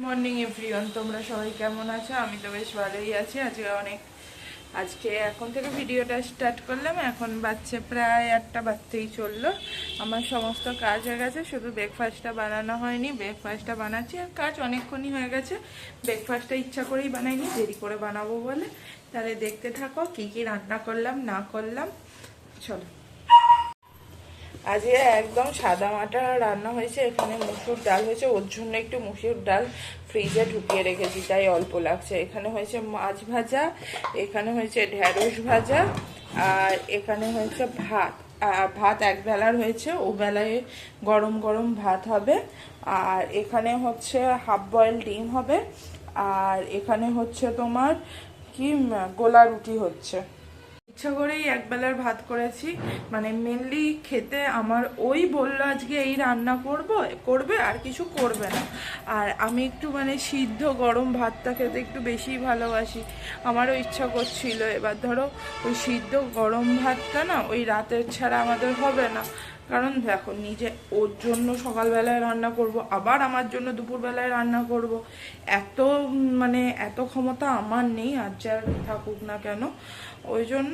Morning everyone, তোমরা সবাই কেমন আছো? আমি তো বেশ ভালোই আছি। আজকে এখন থেকে ভিডিওটা স্টার্ট করলাম। এখন বাচ্চা প্রায় 8টা বাজতেই চললো। আমার সমস্ত কাজ হয়ে গেছে, শুধু ব্রেকফাস্টটা বানানো হয়নি। ব্রেকফাস্টটা বানাচ্ছি আর কাজ অনেকক্ষণই হয়ে গেছে। ব্রেকফাস্টটা ইচ্ছা করেই বানাইনি, দেরি করে বানাবো বলে। তাহলে দেখতে থাকো কি কি রান্না করলাম না করলাম। চলো, আজকে একদম সাদা মাটা রান্না হয়েছে। এখানে মুসুর ডাল হয়েছে, ওর জন্য একটু মুসুর ডাল ফ্রিজে ঢুকিয়ে রেখেছি, তাই অল্প লাগছে। এখানে হয়েছে মাছ ভাজা, এখানে হয়েছে ঢেঁড়স ভাজা, আর এখানে হয়েছে ভাত। ভাত এক বেলার হয়েছে, ও বেলায় গরম গরম ভাত হবে। আর এখানে হচ্ছে হাফ বয়েল ডিম হবে। আর এখানে হচ্ছে তোমার কি গোলা রুটি হচ্ছে। ইচ্ছা করেই একবেলার ভাত করেছি, মানে মেনলি খেতে আমার ওই বললো আজকে এই রান্না করবে আর কিছু করবে না। আর আমি একটু মানে সিদ্ধ গরম ভাতটা খেতে একটু বেশি ভালোবাসি। আমারও ইচ্ছা করছিল। এবার ধরো ওই সিদ্ধ গরম ভাতটা না ওই রাতের ছাড়া আমাদের হবে না। কারণ দেখো, নিজে ওর জন্য সকালবেলায় রান্না করব, আবার আমার জন্য দুপুরবেলায় রান্না করব। এত ক্ষমতা আমার নেই, আর যা থাকুক না কেন। ওই জন্য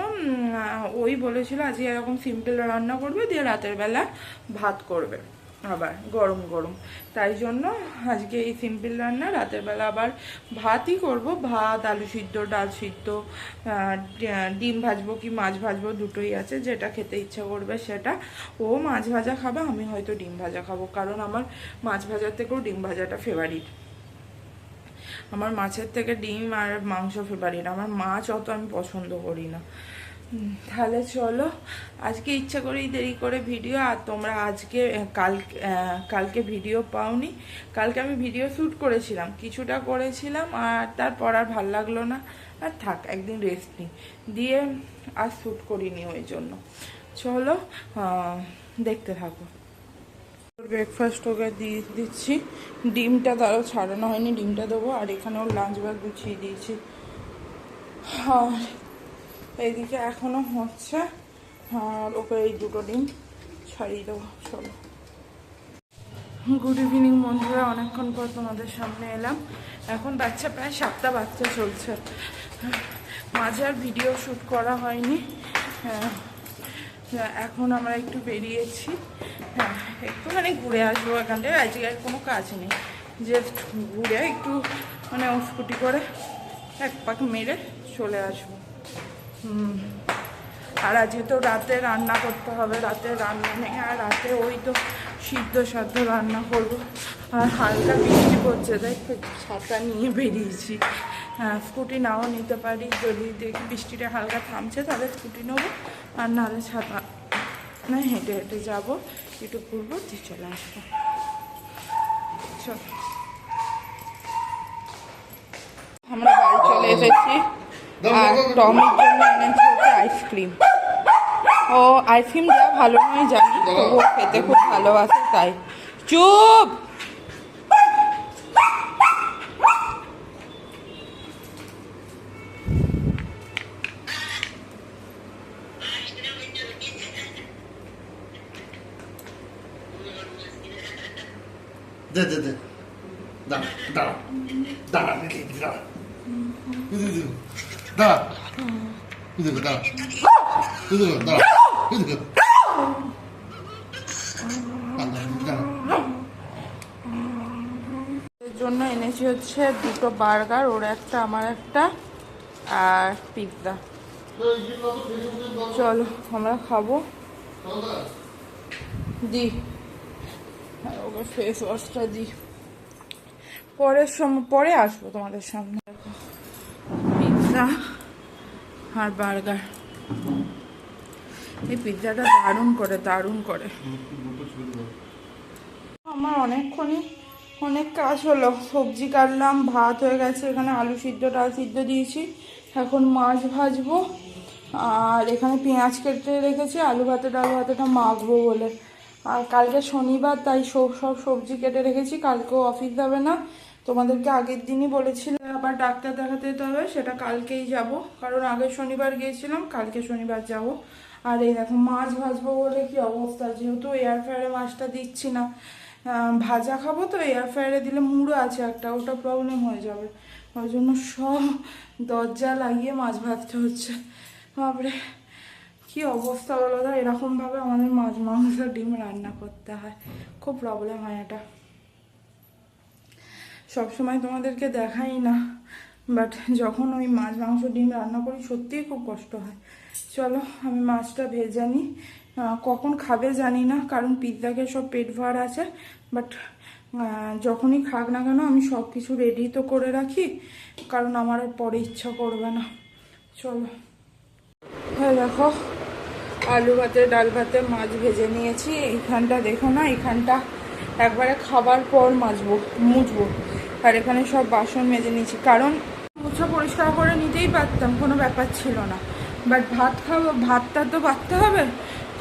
ওই বলেছিল আজকে এরকম সিম্পল রান্না করবে, দিয়ে রাতের বেলা ভাত করবে আবার গরম গরম। তাই জন্য আজকে এই সিম্পল রান্না, রাতের বেলা আবার ভাতই করব। ভাত, আলু সিদ্ধ, ডাল সিদ্ধ, ডিম ভাজবো কি মাছ ভাজবো, দুটোই আছে। যেটা খেতে ইচ্ছা করবে সেটা। ও মাছ ভাজা খাবে, আমি হয়তো ডিম ভাজা খাবো, কারণ আমার মাছ ভাজার থেকেও ডিম ভাজাটা ফেভারিট। আমার মাছের থেকে ডিম আর মাংস ফেভারিট। আমার মাছ অত আমি পছন্দ করি না। তাহলে চলো, আজকে ইচ্ছা করেই দেরি করে ভিডিও। আর তোমরা আজকে কালকে ভিডিও পাওনি। কালকে আমি ভিডিও শ্যুট করেছিলাম, কিছুটা করেছিলাম, আর তারপর আর ভাল লাগলো না। আর থাক, একদিন রেস্ট নিই, দিয়ে আর শ্যুট করিনি। ওই জন্য চলো দেখতে থাকো। ব্রেকফাস্ট ওকে দিয়ে দিচ্ছি। ডিমটা তারও ছাড়ানো হয়নি, ডিমটা দেবো। আর এখানে ওর লাঞ্চ ব্যাগ গুছিয়ে দিয়েছি। আর এইদিকে এখনো হচ্ছে, আর ওকে এই দুটো ডিম ছাড়িয়ে দেবো। চলো, গুড ইভিনিং বন্ধুরা, অনেকক্ষণ পর তোমাদের সামনে এলাম। এখন বাচ্চা প্রায় 7টা বাচ্চা চলছে। মাঝে আর ভিডিও শ্যুট করা হয়নি। এখন আমরা একটু বেরিয়েছি। হ্যাঁ, একটুখানি ঘুরে আসবো এখান থেকে। আজকে আর কোনো কাজ নেই, জাস্ট ঘুরে একটু মানে স্কুটি করে এক পাক মেরে চলে আসবো। আর আজকে তো রাতে রান্না করতে হবে, রাতে রান্না নেই। আর রাতে ওই তো সিদ্ধ সাদ্ধ রান্না করবো। আর হালকা বৃষ্টি পড়ছে, তাই ছাতা নিয়ে বেরিয়েছি। হ্যাঁ, স্কুটি নাও নিতে পারি, যদি দেখি বৃষ্টিটা হালকা থামছে তাহলে স্কুটি নেবো, আর নাহলে ছাতা না, হেঁটে হেঁটে যাবো, একটু ঘুরবো, দিয়ে চলে আসবো। চল, আমরা বাড়ি চলে এসেছি। আর টমির জন্য এনেছি হচ্ছে আইসক্রিম। ও আইসক্রিম যা ভালো নয় জানি, তবুও খেতে খুব ভালোবাসে, তাই। চুপ, দে দে দে, দাঁড়া দাঁড়া দাঁড়া দাঁড়া দাঁড়া এর জন্য এনেছি হচ্ছে দুটো বার্গার, ওর একটা আমার একটা, আর পিৎজা। চলো আমরা খাবো। দি ওকে ফেস ওয়াশটা দিই, পরে আসবো তোমাদের সামনে। পিৎজা আর বার্গার। এই পিৎজাটা দারুণ করে। আমার অনেক কাজ হলো। সবজি কাটলাম, ভাত হয়ে গেছে, এখানে আলু সিদ্ধ ডাল সিদ্ধ দিয়েছি। এখন মাছ ভাজবো। আর এখানে পেঁয়াজ কেটে রেখেছি আলু ভাতে ডাল ভাতেটা মাখবো বলে। আর কালকে শনিবার, তাই সব সবজি কেটে রেখেছি। কালকেও অফিস যাবে না, তোমাদেরকে আগের দিনই বলেছিলাম। আবার ডাক্তার দেখাতে যেতে হবে, সেটা কালকেই যাব, কারণ আগের শনিবার গিয়েছিলাম, কালকে শনিবার যাব। আর এই দেখো মাছ ভাজবো বলে কি অবস্থা, যেহেতু এয়ার ফ্রায়ারে মাছটা দিচ্ছি না, ভাজা খাবো তো এয়ার ফ্রায়ারে দিলে মুড়ো আছে একটা, ওটা প্রবলেম হয়ে যাবে, ওই জন্য সব দরজা লাগিয়ে মাছ ভাজতে হচ্ছে। বাপরে কি অবস্থা বলো তো, এরকমভাবে আমাদের মাছ মাংস ডিম রান্না করতে হয়, খুব প্রবলেম হয় এটা। সবসময় তোমাদেরকে দেখাই না, বাট যখন ওই মাছ মাংস ডিম রান্না করি সত্যিই খুব কষ্ট হয়। চলো আমি মাছটা ভেজে নিই, কখন খাবে জানি না, কারণ পিৎজাকে সব পেট ভার আছে, বাট যখনই খাক না কেন আমি সব কিছু রেডি তো করে রাখি, কারণ আমার আর পরে ইচ্ছা করবে না। চলো হ্যাঁ দেখো আলু ভাতে ডাল ভাতে মাছ ভেজে নিয়েছি। এইখানটা দেখো না, এইখানটা একবারে খাবার পর মুছবো, আর এখানে সব বাসন মেজে নিয়েছি, কারণ মুছা পরিষ্কার করে নিতেই পারতাম, কোনো ব্যাপার ছিল না, বাট ভাত খাবো, ভাতটা তো বাড়তে হবে,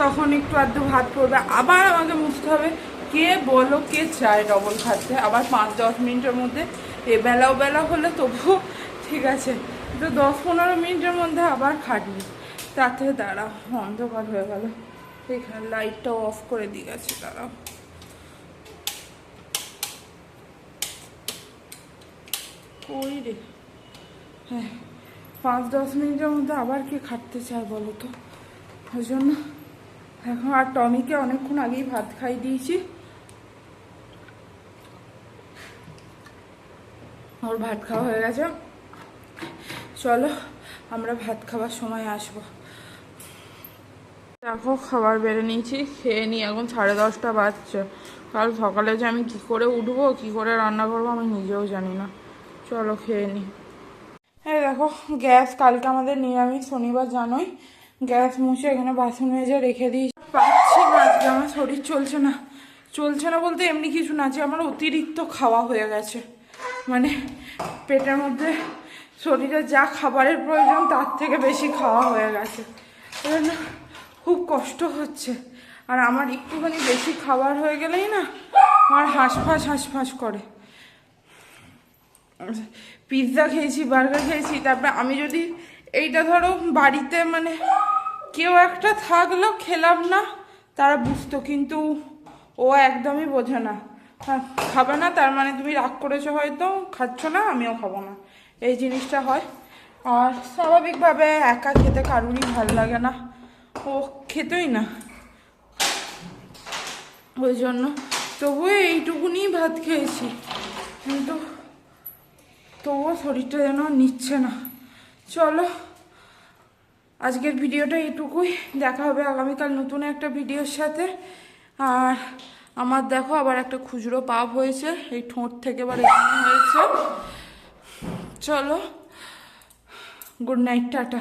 তখন একটু আধটু ভাত পড়বে, আবার আমাকে মুছতে হবে। কে বলো কে চায় ডবল খাচ্ছে, আবার 5-10 মিনিটের মধ্যে, বেলা হলে তবুও ঠিক আছে, তো 10-15 মিনিটের মধ্যে আবার খাটবি, তাতে দাঁড়াও অন্ধকার হয়ে গেল, এখানে লাইটটাও অফ করে দিয়ে গেছে, দাঁড়াও। ওই রে, হ্যাঁ 5-10 মিনিটের মধ্যে আবার কে খাটতে চায় বলো তো, ওই জন্য এখন। আর টমিকে অনেকক্ষণ আগেই ভাত খাই দিয়েছি, ওর ভাত খাওয়া হয়ে গেছে। চলো আমরা ভাত খাওয়ার সময় আসবো। দেখো খাবার বেড়ে নিয়েছি, খেয়ে নিই, এখন 10:30 বাজছে। কাল সকালে যে আমি কি করে উঠবো, কি করে রান্না করবো আমি নিজেও জানি না। চলো খেয়ে নিই। হ্যাঁ দেখো গ্যাস, কালকে আমাদের নিরামিষ, শনিবার জানোই, গ্যাস মুছে এখানে বাসন মেজে রেখে দিই। পাচ্ছি না আজকে, আমার শরীর চলছে না বলতে এমনি কিছু না, যে আমার অতিরিক্ত খাওয়া হয়ে গেছে, মানে পেটের মধ্যে শরীরে যা খাবারের প্রয়োজন তার থেকে বেশি খাওয়া হয়ে গেছে, ওই জন্য খুব কষ্ট হচ্ছে। আর আমার একটুখানি বেশি খাবার হয়ে গেলেই না আমার হাঁসফাঁস করে। পিৎজা খেয়েছি, বার্গার খেয়েছি, তারপরে আমি যদি এইটা ধরো বাড়িতে মানে কেউ একটা থাকলেও খেলাম না তারা বুঝতো, কিন্তু ও একদমই বোঝে না, খাবে না তার মানে তুমি রাগ করেছো, হয়তো খাচ্ছ না আমিও খাবো না, এই জিনিসটা হয়। আর স্বাভাবিকভাবে একা খেতে কারুরই ভালো লাগে না, ও খেতই না, ওই জন্য তবুও এইটুকুনি ভাত খেয়েছি, কিন্তু তবুও শরীরটা যেন নিচ্ছে না। চলো আজকের ভিডিওটা এইটুকুই, দেখা হবে আগামীকাল নতুন একটা ভিডিওর সাথে। আর আমার দেখো আবার একটা খুচরো পাপ হয়েছে, এই ঠোঁট থেকে আবার এখানে হয়েছে। চলো গুড নাইট, টাটা।